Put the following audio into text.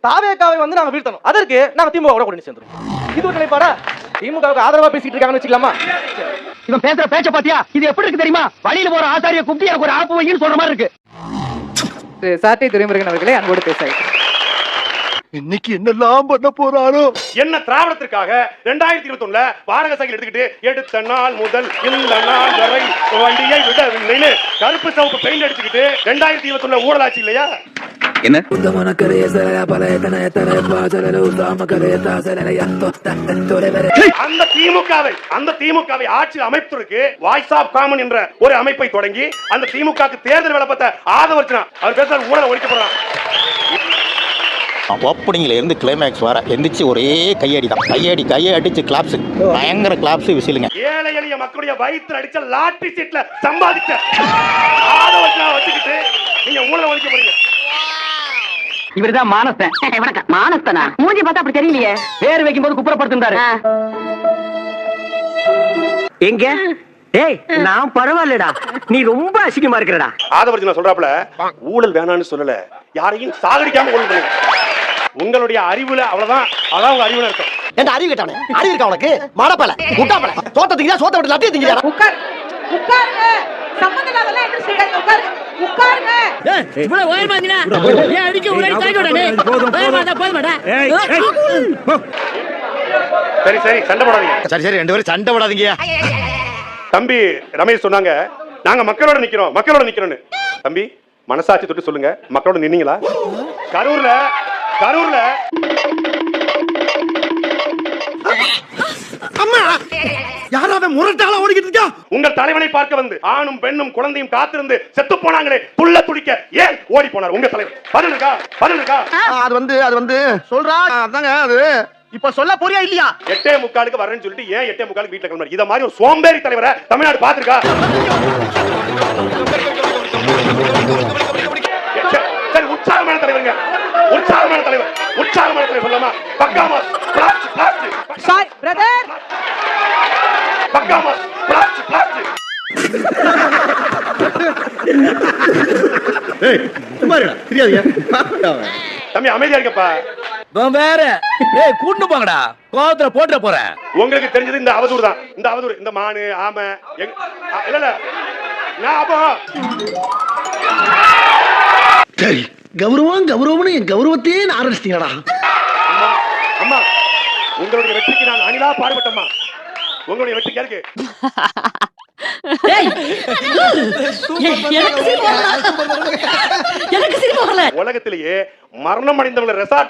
தாவேக்காவை வந்து நாங்க வீழ்த்தணும். அதற்கு நாங்க திமுக கூட சேர்ந்துருவோம். இது ஒரு நிலைப்பாடா? திமுகவுக்கு ஆதரவா பேசிட்டு இருக்காங்கன்னு வச்சுக்கலாமா? இவன் பேசுற பேச்ச பாத்தியா? இது எப்படி இருக்கு தெரியுமா? வழியில போற ஆசாரிய குப்தி எனக்கு ஒரு ஆப்பு வைன்னு சொல்ற மாதிரி இருக்கு. சாட்டை துரைமுருகன் அவர்களே அன்போடு பேசாயிட்டு இன்னைக்கு என்னெல்லாம் பண்ண போறாரோ. என்ன திராவிடத்திற்காக 2021 வாடகை சைக்கிள் எடுத்துக்கிட்டு எடுத்த நாள் முதல் இந்த நாள் வரை வண்டியை விடவில்லைன்னு கருப்பு சவுப்பு பெயிண்ட் அடிச்சுக்கிட்டு 2021 ஊழலாச்சு இல்லையா? என்ன அந்த திமுகவை ஆட்சி அமைப்பதற்கு வாய்ஸ் ஆஃப் காமன் என்ற ஒரு அமைப்பை தொடங்கி அந்த திமுகவுக்கு தேர்தல் விளம்பரத்தை ஆதரவச்சனா அவர் பேசுற ஊழலை ஒழிக்க போறான். ஓப்பனிங்ல இருந்து கிளைமேக்ஸ் வர எந்திரிச்சு ஒரே கையடி தான். கையை அடிச்சு கிளாப்ஸ், பயங்கர கிளாப்ஸ் விசிலுங்க. ஏழை எளிய மக்களுடைய வயிற்று அடிச்ச லாட்டரி சீட்ல சம்பாதிச்ச ஆதரவச்சனா வச்சுக்கிட்டு நீங்க ஊழலை ஒழிக்க போறீங்க. இவர்தான் மானஸ்தன். மானஸ்தனா மூஞ்சி பார்த்தா அப்படி தெரியலையே. பேர் வைக்கும் போது குப்புறப்படுத்திருந்தாரு. எங்க? ஏய், நான் பரவாயில்லடா, நீ ரொம்ப அசிங்கமா இருக்கிறடா. ஆதவர்ஜனா சொல்றாப்ல ஊழல் வேணான்னு சொல்லல, யாரையும் சாகடிக்காம ஊழல் பண்ணுங்க. உங்களுடைய அறிவுல அவ்வளவுதான், அதான் உங்க அறிவுல இருக்கும். என்ன அறிவு கேட்டானே? அறிவு இருக்கா உனக்கு? மாடப்பல, முட்டாப்பல, சோத்த திங்கடா, சோத்த விட்டு லட்டிய திங்கடா. உட்காருங்க. சம்பந்தனால என்ன செய்யறீங்க? உட்காருங்க. இவ்வளவு ஓயமா நீனா? ஏன் அடிக்க ஒரே தாய்டனே? ஓயமாடா போய்மாடா. சரி சண்டை போடாதீங்க. சரி ரெண்டு பேரும் சண்டை போடாதீங்க. தம்பி ரமேஷ் சொன்னாங்க நாங்க மக்களோட நிக்கிறோம்னு. தம்பி மனசாட்சி தொட்டு சொல்லுங்க, மக்களோட நின்னீங்களா? கரூர்ல அம்மா யாராவது முரட்டால ஓடிக்கிட்டு இருக்கா? உங்கள் தலைவனை பார்க்க வந்து ஆணும் பெண்ணும் குழந்தையும் காத்திருந்து செத்து போனாங்களே, புள்ள துடிக்க ஏன் ஓடி போனார் உங்க தலைவர்? பதில் இருக்கா? அது வந்து சொல்றா, அதாங்க அது இப்ப சொல்ல போறியா இல்லையா? 8:45 வரேன்னு சொல்லிட்டு ஏன் 8:45 வீட்டுல கிளம்புறாரு? இத மாதிரி ஒரு சோம்பேறி தலைவரை தமிழ்நாடு பாத்துருக்கா? சரி, உற்சாகமான தலைவர் சொல்லலாமா? பக்காமாஸ் சாய் பிரதர். பக்காமாஸ் ஏய் சும்மாடா, தெரியாதீங்க. தம்பி அமைதியா இருக்கப்பா. வேற ஏய் கூட்டு போங்கடா, கோவத்துல போட்டுற போறேன். உங்களுக்கு தெரிஞ்சது இந்த அவதூறு தான். இந்த மானு ஆமை இல்ல ஞாபகம். சரி, கௌரவம்னு என் கௌரவத்தையே ஆரம்பிச்சிட்டீங்கடா. அம்மா உங்களுடைய வெற்றிக்கு நான் அணிலா பாடுபட்டம்மா. உங்களுடைய வெற்றி யாருக்கு? உலகத்திலேயே மரணம் அடைந்தவங்க ரெசார்ட்